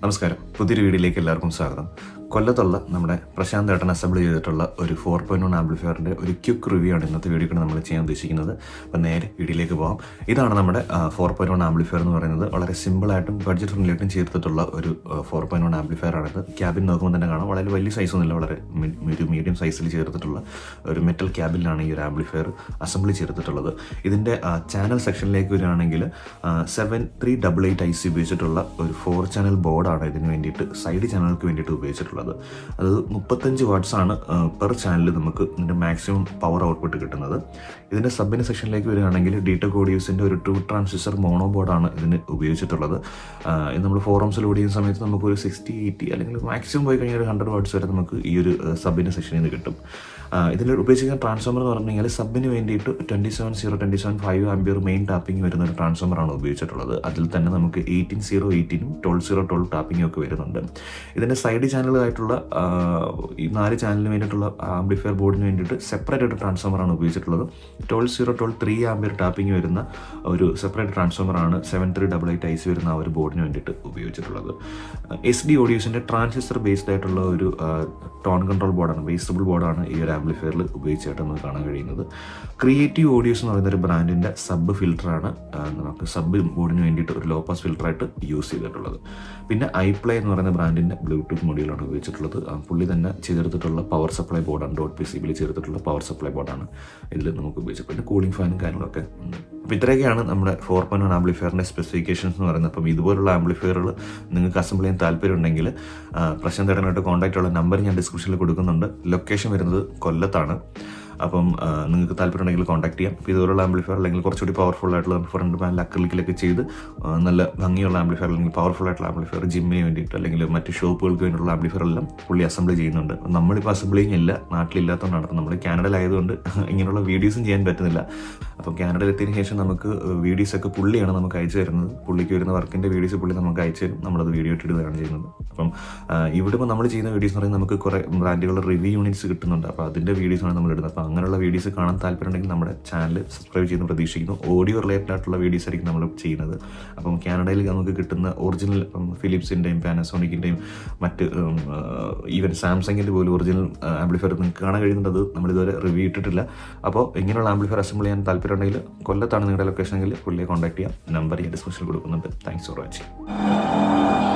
നമസ്കാരം. പുതിയൊരു വീഡിയോയിലേക്ക് എല്ലാവർക്കും സ്വാഗതം. കൊല്ലത്തുള്ള നമ്മുടെ പ്രശാന്ത് ഏട്ടൻ അസംബിൾ ചെയ്തിട്ടുള്ള ഒരു 4.1 ആംപ്ലിഫയറിൻ്റെ ഒരു ക്വിക്ക് റിവ്യൂ ആണ് ഇന്നത്തെ വീഡിയോ നമ്മൾ ചെയ്യാൻ ഉദ്ദേശിക്കുന്നത്. അപ്പോൾ നേരെ വീഡിയോയിലേക്ക് പോകാം. ഇതാണ് നമ്മുടെ 4.1 ആംപ്ലിഫയർ എന്ന് പറയുന്നത്. വളരെ സിമ്പിളായിട്ടും ബഡ്ജറ്റ് ഫ്രണ്ട്ലിയായിട്ടും ചേർത്തിട്ടുള്ള ഒരു 4.1 ആംപ്ലിഫയർ ആണിത്. ക്യാബിൻ നോക്കുമ്പോൾ തന്നെ കാണാം, വളരെ വലിയ സൈസൊന്നുമില്ല, വളരെ ഒരു മീഡിയം സൈസിൽ ചേർത്തിട്ടുള്ള ഒരു മെറ്റൽ ക്യാബിലാണ് ഈ ഒരു ആംപ്ലിഫയർ അസംബിൾ ചെയ്തിട്ടുള്ളത്. ഇതിൻ്റെ ചാനൽ സെക്ഷനിലേക്ക് വരികയാണെങ്കിൽ 7388 IC ഉപയോഗിച്ചിട്ടുള്ള ഒരു 4 ചാനൽ ബോർഡാണ് ഇതിന് വേണ്ടിയിട്ട് സൈഡ് ചാനലുകൾക്ക് വേണ്ടിയിട്ട് ഉപയോഗിച്ചിട്ടുള്ളത്. അത് 35 വാട്ട്സ് ആണ് പെർ ചാനൽ നമുക്ക് ഇതിൻ്റെ മാക്സിമം പവർ ഔട്ട്പുട്ട് കിട്ടുന്നത്. ഇതിൻ്റെ സബിന് സെക്ഷനിലേക്ക് വരികയാണെങ്കിൽ ഡിടെക് ഓഡിയോസിൻ്റെ ഒരു 2 ട്രാൻസിസ്റ്റർ മോണോ ബോർഡാണ് ഇതിന് ഉപയോഗിച്ചിട്ടുള്ളത്. ഇത് നമ്മൾ ഫോറംസിൽ ഓഡ് ചെയ്യുന്ന സമയത്ത് നമുക്കൊരു 60-80 അല്ലെങ്കിൽ മാക്സിമം പോയി കഴിഞ്ഞാൽ 100 വാട്ട്സ് വരെ നമുക്ക് ഈ ഒരു സബിൻ്റെ സെക്ഷനിൽ നിന്ന് കിട്ടും. ഇതിൽ ഉപയോഗിച്ചിരിക്കുന്ന ട്രാൻസ്ഫോമർ എന്ന് പറഞ്ഞു കഴിഞ്ഞാൽ സബിന് വേണ്ടിയിട്ട് 27.5 ആംപിയർ മെയിൻ ടാപ്പിംഗ് വരുന്ന ഒരു ട്രാൻസ്ഫോമറാണ് ഉപയോഗിച്ചിട്ടുള്ളത്. അതിൽ തന്നെ നമുക്ക് 18.018 12.012 ടാപ്പിംഗ് ഒക്കെ വരുന്നുണ്ട്. ഇതിൻ്റെ സൈഡ് ചാനലായിട്ടുള്ള ഈ 4 ചാനലിന് വേണ്ടിയിട്ടുള്ള ആംപ്ലിഫയർ ബോർഡിന് വേണ്ടിയിട്ട് സെപ്പറേറ്റ് ആയിട്ട് ട്രാൻസ്ഫോമറാണ് ഉപയോഗിച്ചിട്ടുള്ളത്. 12.012 ആംപിയർ ടാപ്പിംഗ് വരുന്ന ഒരു സെപ്പറേറ്റ് ട്രാൻസ്ഫോമറാണ് 7388 IC വരുന്ന ആ ഒരു ബോർഡിന് വേണ്ടിയിട്ട് ഉപയോഗിച്ചിട്ടുള്ളത്. SD ഓഡിയോസിൻ്റെ ട്രാൻസിസ്റ്റർ ബേസ്ഡ് ആയിട്ടുള്ള ഒരു ടോൺ കൺട്രോൾ ബോർഡാണ്, ബേസബിൾ ബോർഡാണ് ഈ ഒരു ആംപ്ലിഫയറിൽ ഉപയോഗിച്ചായിട്ട് നമുക്ക് കാണാൻ കഴിയുന്നത്. ക്രിയേറ്റീവ് ഓഡിയോസ് എന്ന് പറയുന്ന ഒരു ബ്രാൻഡിൻ്റെ സബ് ഫിൽറ്ററാണ് നമുക്ക് സബ് ബോർഡിന് വേണ്ടിയിട്ട് ഒരു ലോ പാസ് ഫിൽറ്ററായിട്ട് യൂസ് ചെയ്തിട്ടുള്ളത്. പിന്നെ ഐപ്ലേ എന്ന് പറയുന്ന ബ്രാൻഡിൻ്റെ ബ്ലൂടൂത്ത് മൊഡ്യൂളാണ് ഉപയോഗിച്ചിട്ടുള്ളത്. പുള്ളി തന്നെ ചേർത്തിട്ടുള്ള പവർ സപ്ലൈ ബോർഡാണ്, ഡോട്ട് PCBയിൽ ചേർത്തിട്ടുള്ള പവർ സപ്ലൈ ബോർഡാണ് ഇതിൽ നമുക്ക് ഉപയോഗിച്ചത്. പിന്നെ കൂളിംഗ് ഫാനും കാര്യങ്ങളൊക്കെ ഉണ്ട്. അപ്പോൾ ഇത്രയൊക്കെയാണ് നമ്മുടെ 4.1 ആംപ്ലിഫയറിൻ്റെ സ്പെസിഫിക്കേഷൻസ് എന്ന് പറയുന്നത്. അപ്പം ഇതുപോലുള്ള ആംപ്ലിഫയറുകൾ നിങ്ങൾക്ക് അസംബിൾ ചെയ്യാൻ താല്പര്യമുണ്ടെങ്കിൽ പ്രശാന്ത് ഏട്ടനായിട്ട് കോൺടാക്റ്റ് ഉള്ള നമ്പർ ഞാൻ ഡിസ്ക്രിപ്ഷനിൽ കൊടുക്കുന്നുണ്ട്. ലൊക്കേഷൻ വരുന്നത് കൊല്ലത്താണ്. അപ്പം നിങ്ങൾക്ക് താല്പര്യമുണ്ടെങ്കിൽ കോൺടാക്ട് ചെയ്യാം. അപ്പോൾ ഇതുപോലുള്ള ആംപ്ലിഫയർ അല്ലെങ്കിൽ കുറച്ചുകൂടി പവർഫുൾ ആയിട്ടുള്ള ഫ്രണ്ട് പാനൽ അക്രിലിക്കിലൊക്കെ ചെയ്ത് നല്ല ഭംഗിയുള്ള ആംപ്ലിഫയർ അല്ലെങ്കിൽ പവർഫുൾ ആയിട്ടുള്ള ആംപ്ലിഫയർ ജിമ്മിന് വേണ്ടിയിട്ട് അല്ലെങ്കിൽ മറ്റ് ഷോപ്പുകൾക്ക് വേണ്ടിയിട്ടുള്ള ആംപ്ലിഫയർ എല്ലാം പുള്ളി അസംബിൾ ചെയ്യുന്നുണ്ട്. നമ്മളിപ്പോൾ അസംബിളിങ് ഇല്ല, നാട്ടിലില്ലാത്തതുകൊണ്ടാണ്. അപ്പം നമ്മൾ കാനഡയിലായതുകൊണ്ട് ഇങ്ങനെയുള്ള വീഡിയോസും ചെയ്യാൻ പറ്റുന്നില്ല. അപ്പം കാനഡയിൽ എത്തിയതിനു ശേഷം നമുക്ക് വീഡിയോസൊക്കെ പുള്ളിയാണ് നമുക്ക് അയച്ചു തരുന്നത്. പുള്ളിക്ക് വരുന്ന വർക്കിൻ്റെ വീഡിയോസ് പുള്ളി നമുക്ക് അയച്ചു തരും. നമ്മളത് വീഡിയോ ഇട്ടിടുകയാണ് ചെയ്യുന്നത്. അപ്പം ഇവിടെ ഇപ്പോൾ നമ്മൾ ചെയ്യുന്ന വീഡിയോസ് എന്ന് പറയുന്നത് നമുക്ക് കുറേ ബ്രാൻഡുകളുടെ റിവ്യൂ യൂണിറ്റ്സ് കിട്ടുന്നുണ്ട്. അപ്പോൾ അതിൻ്റെ വീഡിയോസാണ് നമ്മൾ ഇടുന്നത്. അപ്പോൾ അങ്ങനെയുള്ള വീഡിയോസ് കാണാൻ താല്പര്യമുണ്ടെങ്കിൽ നമ്മുടെ ചാനൽ സബ്സ്ക്രൈബ് ചെയ്യുന്ന പ്രതീക്ഷിക്കുന്നു. ഓഡിയോ റിലേറ്റഡ് ആയിട്ടുള്ള വീഡിയോസ് ആയിരിക്കും നമ്മൾ ചെയ്യുന്നത്. അപ്പം കാനഡയിൽ നമുക്ക് കിട്ടുന്ന ഒറിജിനൽ ഫിലിപ്സിൻ്റെയും പാനസോണിക്കിൻ്റെയും മറ്റ് ഈവൻ സാംസങ്ങിൻ്റെ പോലും ഒറിജിനൽ ആംപ്ലിഫയർ നിങ്ങൾക്ക് കാണാൻ കഴിയുന്നത് നമ്മളിതുവരെ റിവ്യൂ ഇട്ടിട്ടില്ല. അപ്പോൾ ഇങ്ങനെയുള്ള ആംപ്ലിഫയർ അസംബിൾ ചെയ്യാൻ താല്പര്യമുണ്ടെങ്കിൽ കൊല്ലത്താണ് നിങ്ങളുടെ ലൊക്കേഷനെങ്കിൽ പുള്ളിയെ കോൺടാക്ട് ചെയ്യാം. നമ്പർ ഞാൻ ഡിസ്ക്രിപ്ഷനിൽ കൊടുക്കുന്നുണ്ട്. Thanks for watching.